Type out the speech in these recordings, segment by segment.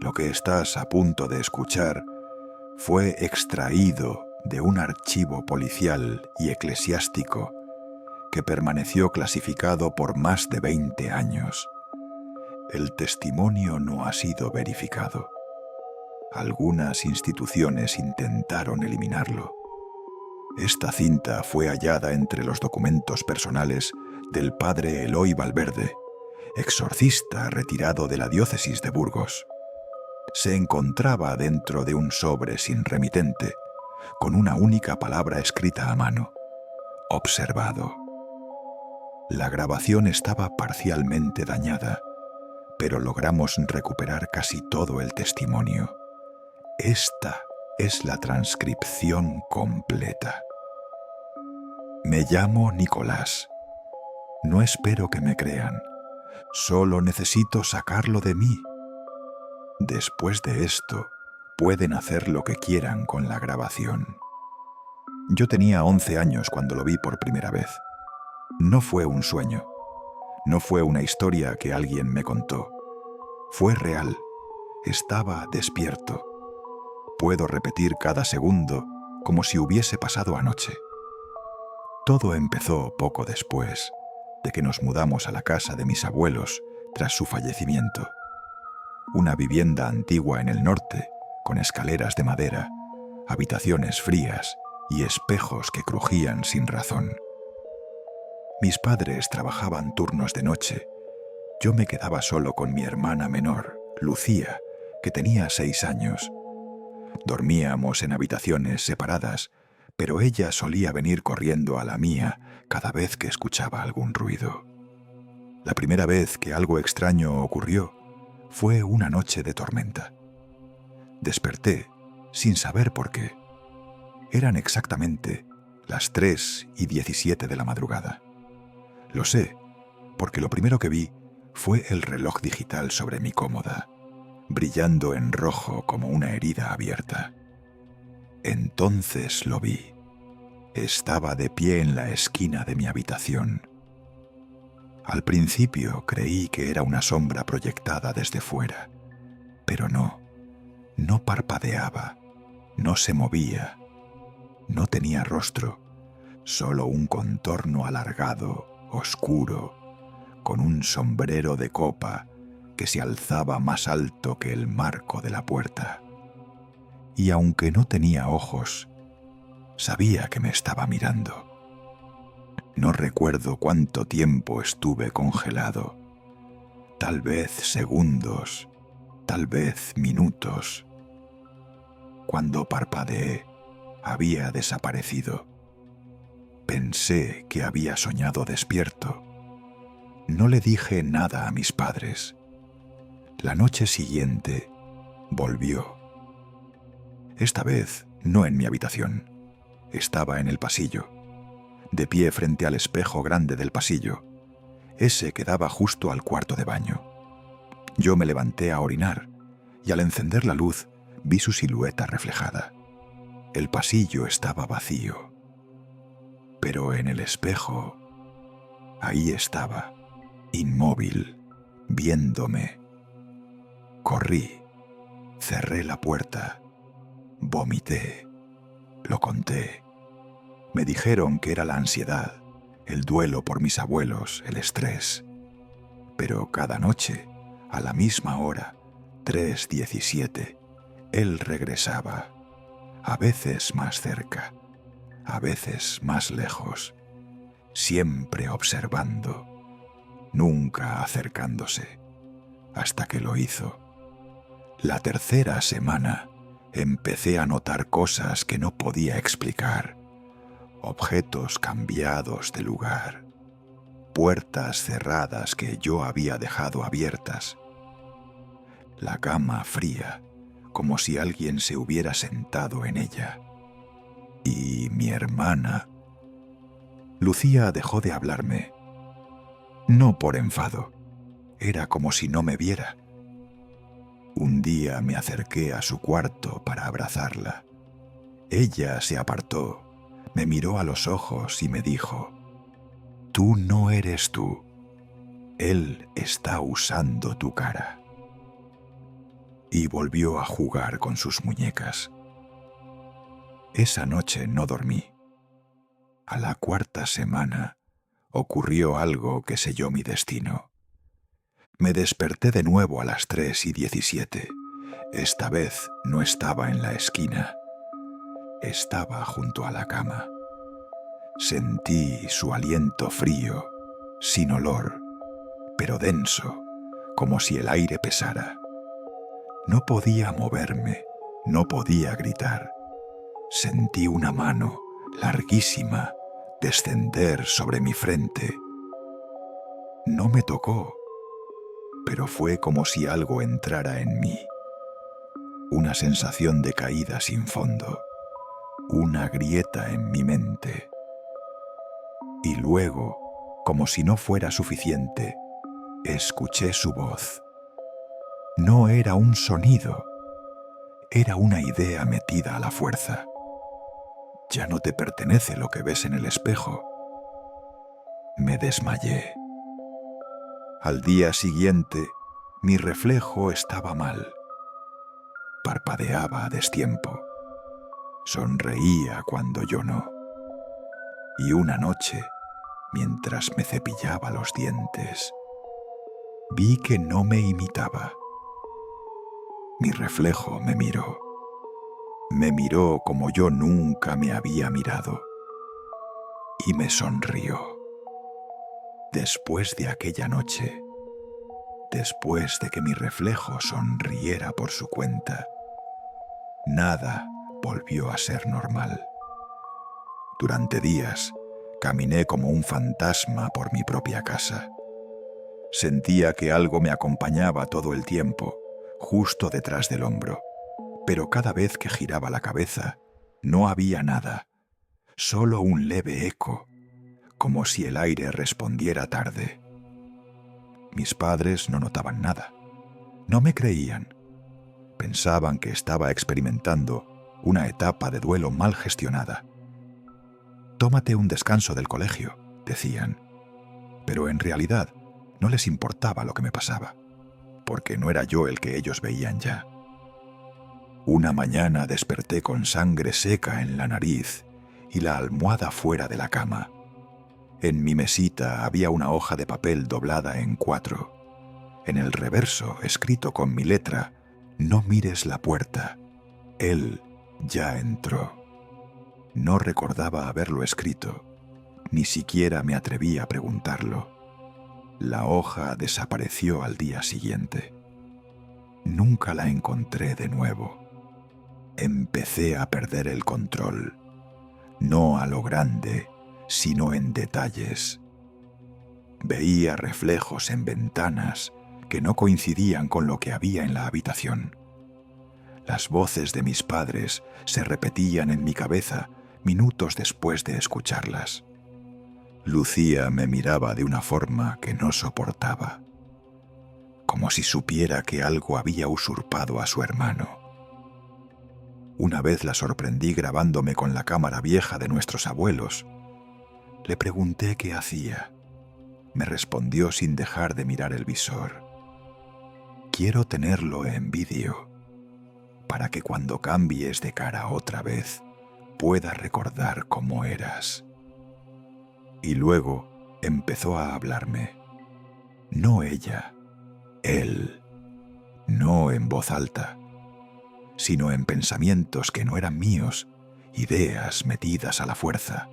Lo que estás a punto de escuchar fue extraído de un archivo policial y eclesiástico que permaneció clasificado por más de 20 años. El testimonio no ha sido verificado. Algunas instituciones intentaron eliminarlo. Esta cinta fue hallada entre los documentos personales del padre Eloy Valverde, exorcista retirado de la diócesis de Burgos. Se encontraba dentro de un sobre sin remitente, con una única palabra escrita a mano: observado. La grabación estaba parcialmente dañada, pero logramos recuperar casi todo el testimonio. Esta es la transcripción completa. Me llamo Nicolás. No espero que me crean. Solo necesito sacarlo de mí. Después de esto, pueden hacer lo que quieran con la grabación. Yo tenía 11 años cuando lo vi por primera vez. No fue un sueño. No fue una historia que alguien me contó. Fue real. Estaba despierto. Puedo repetir cada segundo como si hubiese pasado anoche. Todo empezó poco después de que nos mudamos a la casa de mis abuelos tras su fallecimiento. Una vivienda antigua en el norte, con escaleras de madera, habitaciones frías y espejos que crujían sin razón. Mis padres trabajaban turnos de noche. Yo me quedaba solo con mi hermana menor, Lucía, que tenía 6 años. Dormíamos en habitaciones separadas, pero ella solía venir corriendo a la mía cada vez que escuchaba algún ruido. La primera vez que algo extraño ocurrió fue una noche de tormenta. Desperté sin saber por qué. Eran exactamente las 3:17 de la madrugada. Lo sé, porque lo primero que vi fue el reloj digital sobre mi cómoda, brillando en rojo como una herida abierta. Entonces lo vi. Estaba de pie en la esquina de mi habitación. Al principio creí que era una sombra proyectada desde fuera, pero no parpadeaba, no se movía, no tenía rostro, solo un contorno alargado, oscuro, con un sombrero de copa que se alzaba más alto que el marco de la puerta. Y aunque no tenía ojos, sabía que me estaba mirando. No recuerdo cuánto tiempo estuve congelado. Tal vez segundos, tal vez minutos. Cuando parpadeé, había desaparecido. Pensé que había soñado despierto. No le dije nada a mis padres. La noche siguiente volvió. Esta vez no en mi habitación. Estaba en el pasillo, de pie frente al espejo grande del pasillo. Ese que daba justo al cuarto de baño. Yo me levanté a orinar y al encender la luz vi su silueta reflejada. El pasillo estaba vacío. Pero en el espejo, ahí estaba, inmóvil, viéndome. Corrí, cerré la puerta, vomité, lo conté. Me dijeron que era la ansiedad, el duelo por mis abuelos, el estrés. Pero cada noche, a la misma hora, 3:17, él regresaba, a veces más cerca, a veces más lejos, siempre observando, nunca acercándose, hasta que lo hizo. La tercera semana empecé a notar cosas que no podía explicar. Objetos cambiados de lugar, puertas cerradas que yo había dejado abiertas, la cama fría, como si alguien se hubiera sentado en ella. Y mi hermana. Lucía dejó de hablarme. No por enfado, era como si no me viera. Un día me acerqué a su cuarto para abrazarla. Ella se apartó. Me miró a los ojos y me dijo: «Tú no eres tú. Él está usando tu cara». y volvió a jugar con sus muñecas. Esa noche no dormí. A la 4ª semana ocurrió algo que selló mi destino. Me desperté de nuevo a las 3:17. Esta vez no estaba en la esquina. Estaba junto a la cama. Sentí su aliento frío, sin olor, pero denso, como si el aire pesara. No podía moverme, no podía gritar. Sentí una mano, larguísima, descender sobre mi frente. No me tocó, pero fue como si algo entrara en mí. Una sensación de caída sin fondo, una grieta en mi mente. Y luego, como si no fuera suficiente, escuché su voz. No era un sonido, era una idea metida a la fuerza. Ya no te pertenece lo que ves en el espejo. Me desmayé. Al día siguiente, mi reflejo estaba mal. Parpadeaba a destiempo. Sonreía cuando yo no. Y una noche, mientras me cepillaba los dientes, vi que no me imitaba. Mi reflejo me miró. Me miró como yo nunca me había mirado. Y me sonrió. Después de aquella noche, después de que mi reflejo sonriera por su cuenta, nada volvió a ser normal. Durante días, caminé como un fantasma por mi propia casa. Sentía que algo me acompañaba todo el tiempo, justo detrás del hombro, pero cada vez que giraba la cabeza, no había nada, solo un leve eco, como si el aire respondiera tarde. Mis padres no notaban nada, no me creían. Pensaban que estaba experimentando una etapa de duelo mal gestionada. Tómate un descanso del colegio, decían, pero en realidad no les importaba lo que me pasaba, porque no era yo el que ellos veían ya. Una mañana desperté con sangre seca en la nariz y la almohada fuera de la cama. En mi mesita había una hoja de papel doblada en 4. En el reverso, escrito con mi letra, «No mires la puerta. Él ya entró». No recordaba haberlo escrito, ni siquiera me atreví a preguntarlo. La hoja desapareció al día siguiente. Nunca la encontré de nuevo. Empecé a perder el control, no a lo grande, sino en detalles. Veía reflejos en ventanas que no coincidían con lo que había en la habitación. Las voces de mis padres se repetían en mi cabeza minutos después de escucharlas. Lucía me miraba de una forma que no soportaba, como si supiera que algo había usurpado a su hermano. Una vez la sorprendí grabándome con la cámara vieja de nuestros abuelos. Le pregunté qué hacía. Me respondió sin dejar de mirar el visor. «Quiero tenerlo en vídeo, para que cuando cambies de cara otra vez, pueda recordar cómo eras». Y luego empezó a hablarme. No ella, él. No en voz alta, sino en pensamientos que no eran míos, ideas metidas a la fuerza,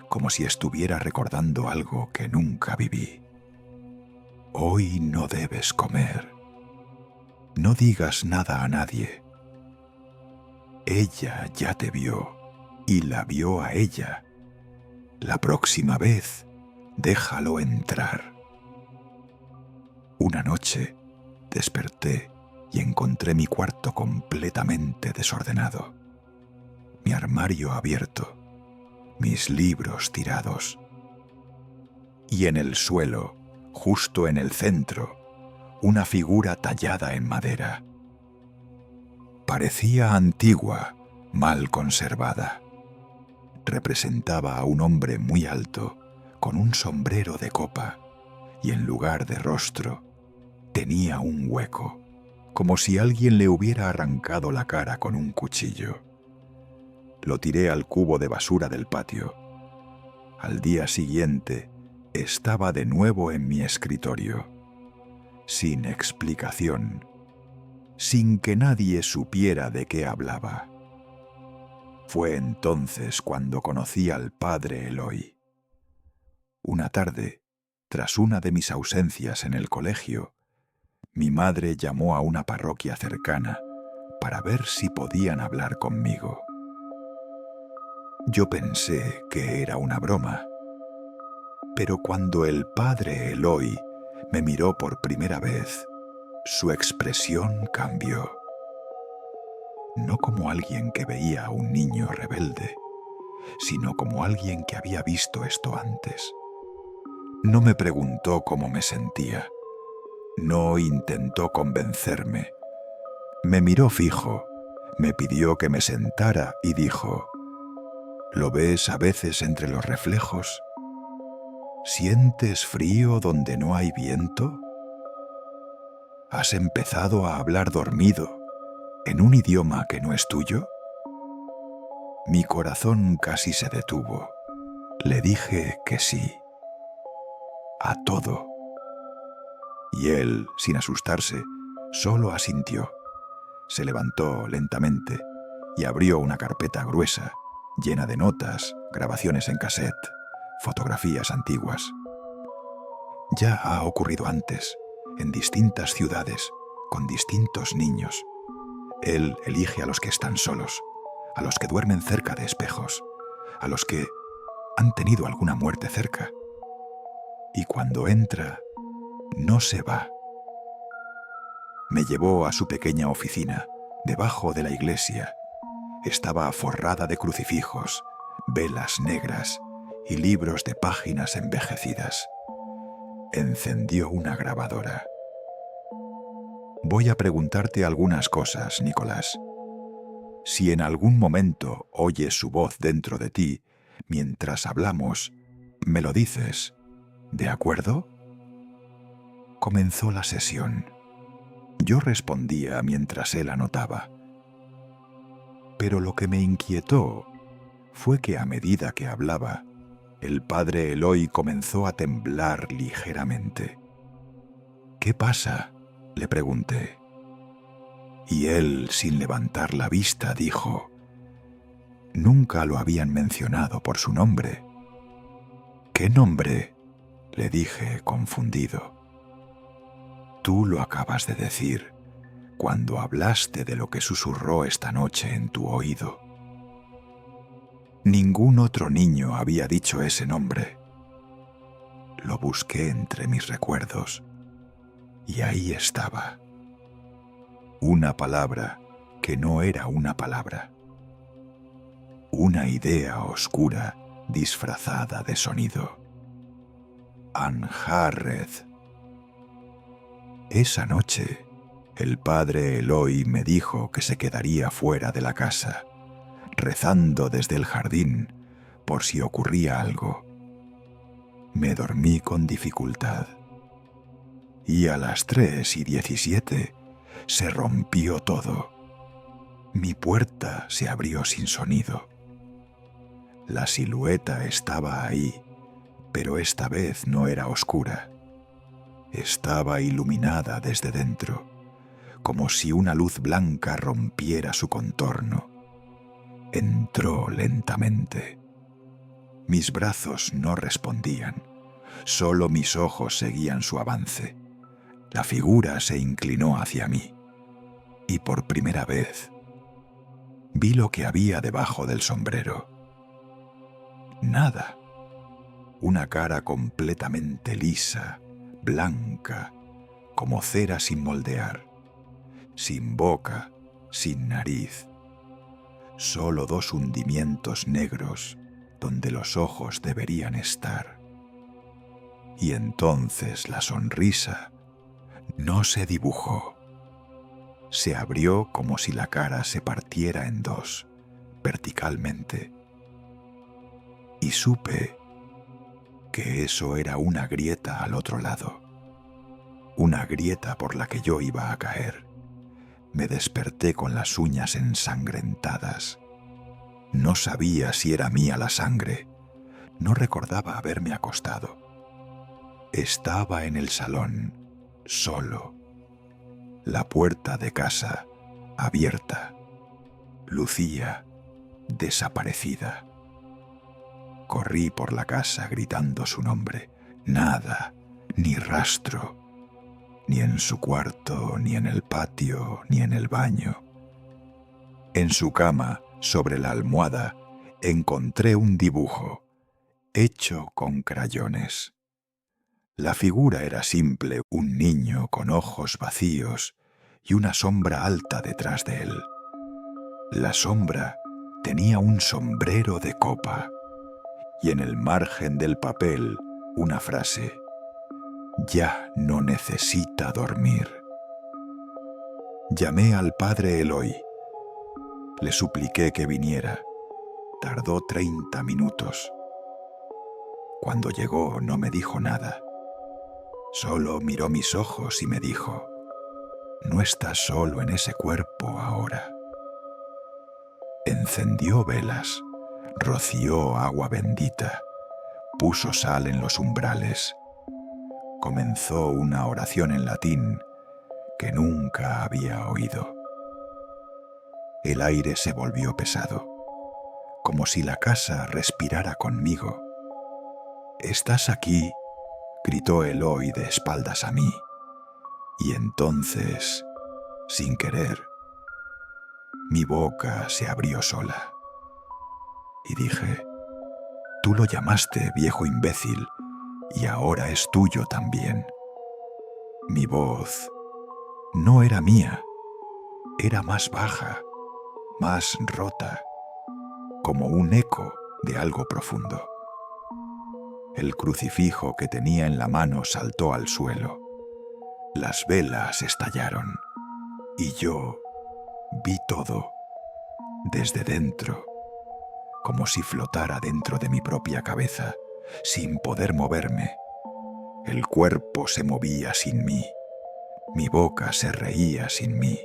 como si estuviera recordando algo que nunca viví. «Hoy no debes comer. No digas nada a nadie. Ella ya te vio y la vio a ella. La próxima vez, déjalo entrar». Una noche desperté y encontré mi cuarto completamente desordenado. Mi armario abierto, mis libros tirados. Y en el suelo, justo en el centro, una figura tallada en madera. Parecía antigua, mal conservada. Representaba a un hombre muy alto, con un sombrero de copa, y en lugar de rostro, tenía un hueco, como si alguien le hubiera arrancado la cara con un cuchillo. Lo tiré al cubo de basura del patio. Al día siguiente estaba de nuevo en mi escritorio, sin explicación, sin que nadie supiera de qué hablaba. Fue entonces cuando conocí al padre Eloy. Una tarde, tras una de mis ausencias en el colegio, mi madre llamó a una parroquia cercana para ver si podían hablar conmigo. Yo pensé que era una broma, pero cuando el padre Eloy me miró por primera vez, su expresión cambió. No como alguien que veía a un niño rebelde, sino como alguien que había visto esto antes. No me preguntó cómo me sentía. No intentó convencerme. Me miró fijo, me pidió que me sentara y dijo: ¿lo ves a veces entre los reflejos? ¿Sientes frío donde no hay viento? ¿Has empezado a hablar dormido en un idioma que no es tuyo? Mi corazón casi se detuvo. Le dije que sí, a todo. Y él, sin asustarse, solo asintió. Se levantó lentamente y abrió una carpeta gruesa, llena de notas, grabaciones en cassette, fotografías antiguas. Ya ha ocurrido antes, en distintas ciudades, con distintos niños. Él elige a los que están solos, a los que duermen cerca de espejos, a los que han tenido alguna muerte cerca. Y cuando entra, no se va. Me llevó a su pequeña oficina, debajo de la iglesia. Estaba forrada de crucifijos, velas negras y libros de páginas envejecidas. Encendió una grabadora. Voy a preguntarte algunas cosas, Nicolás. Si en algún momento oyes su voz dentro de ti, mientras hablamos, me lo dices, ¿de acuerdo? Comenzó la sesión. Yo respondía mientras él anotaba. Pero lo que me inquietó fue que a medida que hablaba, el padre Eloy comenzó a temblar ligeramente. ¿Qué pasa?, le pregunté. Y él, sin levantar la vista, dijo: nunca lo habían mencionado por su nombre. ¿Qué nombre?, le dije, confundido. Tú lo acabas de decir cuando hablaste de lo que susurró esta noche en tu oído. Ningún otro niño había dicho ese nombre. Lo busqué entre mis recuerdos y ahí estaba. Una palabra que no era una palabra. Una idea oscura disfrazada de sonido. Anjarred. Esa noche, el padre Eloy me dijo que se quedaría fuera de la casa, rezando desde el jardín por si ocurría algo. Me dormí con dificultad. Y a las 3:17 se rompió todo. Mi puerta se abrió sin sonido. La silueta estaba ahí, pero esta vez no era oscura. Estaba iluminada desde dentro, como si una luz blanca rompiera su contorno. Entró lentamente. Mis brazos no respondían, solo mis ojos seguían su avance. La figura se inclinó hacia mí, y por primera vez vi lo que había debajo del sombrero. Nada. Una cara completamente lisa, blanca, como cera sin moldear, sin boca, sin nariz. Solo 2 hundimientos negros donde los ojos deberían estar. Y entonces la sonrisa no se dibujó. Se abrió como si la cara se partiera en 2, verticalmente. Y supe que eso era una grieta al otro lado. Una grieta por la que yo iba a caer. Me desperté con las uñas ensangrentadas. No sabía si era mía la sangre. No recordaba haberme acostado. Estaba en el salón, solo. La puerta de casa abierta. Lucía desaparecida. Corrí por la casa gritando su nombre. Nada, ni rastro. Ni en su cuarto, ni en el patio, ni en el baño. En su cama, sobre la almohada, encontré un dibujo, hecho con crayones. La figura era simple, un niño con ojos vacíos y una sombra alta detrás de él. La sombra tenía un sombrero de copa y en el margen del papel una frase: «Ya no necesita dormir». Llamé al padre Eloy. Le supliqué que viniera. Tardó 30 minutos. Cuando llegó no me dijo nada. Solo miró mis ojos y me dijo: «No estás solo en ese cuerpo ahora». Encendió velas, roció agua bendita, puso sal en los umbrales. Comenzó una oración en latín que nunca había oído. El aire se volvió pesado, como si la casa respirara conmigo. «¿Estás aquí?», gritó Eloy de espaldas a mí. Y entonces, sin querer, mi boca se abrió sola. Y dije: «Tú lo llamaste, viejo imbécil, y ahora es tuyo también». Mi voz no era mía, era más baja, más rota, como un eco de algo profundo. El crucifijo que tenía en la mano saltó al suelo. Las velas estallaron y yo vi todo desde dentro, como si flotara dentro de mi propia cabeza, sin poder moverme. El cuerpo se movía sin mí, mi boca se reía sin mí.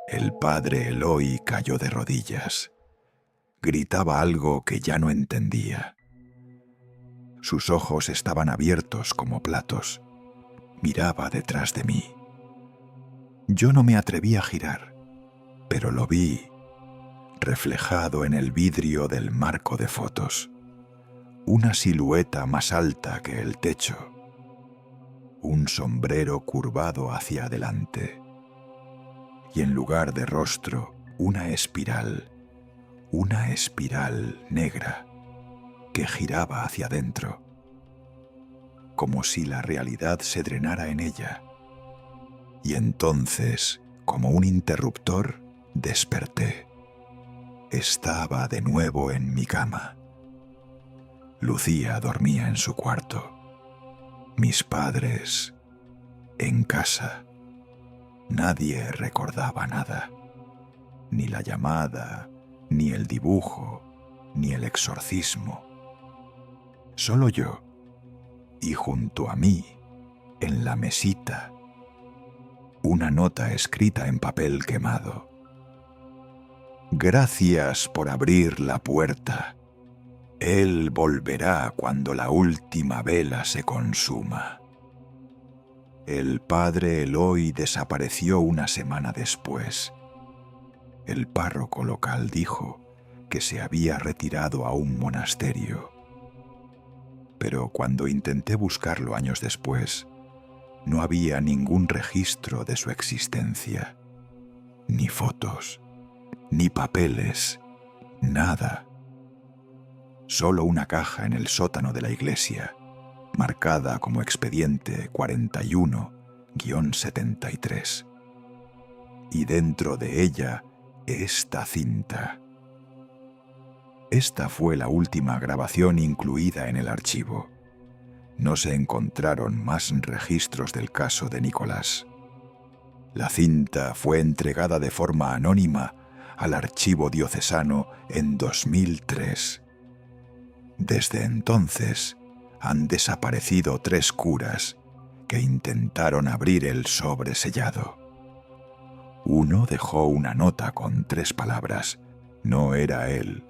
El padre Eloy cayó de rodillas. Gritaba algo que ya no entendía. Sus ojos estaban abiertos como platos. Miraba detrás de mí. Yo no me atreví a girar, pero lo vi reflejado en el vidrio del marco de fotos. Una silueta más alta que el techo. Un sombrero curvado hacia adelante. Y en lugar de rostro, una espiral negra que giraba hacia adentro, como si la realidad se drenara en ella. Y entonces, como un interruptor, desperté. Estaba de nuevo en mi cama. Lucía dormía en su cuarto. Mis padres en casa. Nadie recordaba nada. Ni la llamada, ni el dibujo, ni el exorcismo. Solo yo, y junto a mí, en la mesita, una nota escrita en papel quemado. «Gracias por abrir la puerta. Él volverá cuando la última vela se consuma». El padre Eloy desapareció una semana después. El párroco local dijo que se había retirado a un monasterio. Pero cuando intenté buscarlo años después, no había ningún registro de su existencia. Ni fotos, ni papeles, nada. Solo una caja en el sótano de la iglesia, marcada como expediente 41-73. Y dentro de ella, esta cinta. Esta fue la última grabación incluida en el archivo. No se encontraron más registros del caso de Nicolás. La cinta fue entregada de forma anónima al archivo diocesano en 2003. Desde entonces han desaparecido 3 curas que intentaron abrir el sobre sellado. Uno dejó una nota con 3 palabras. No era él.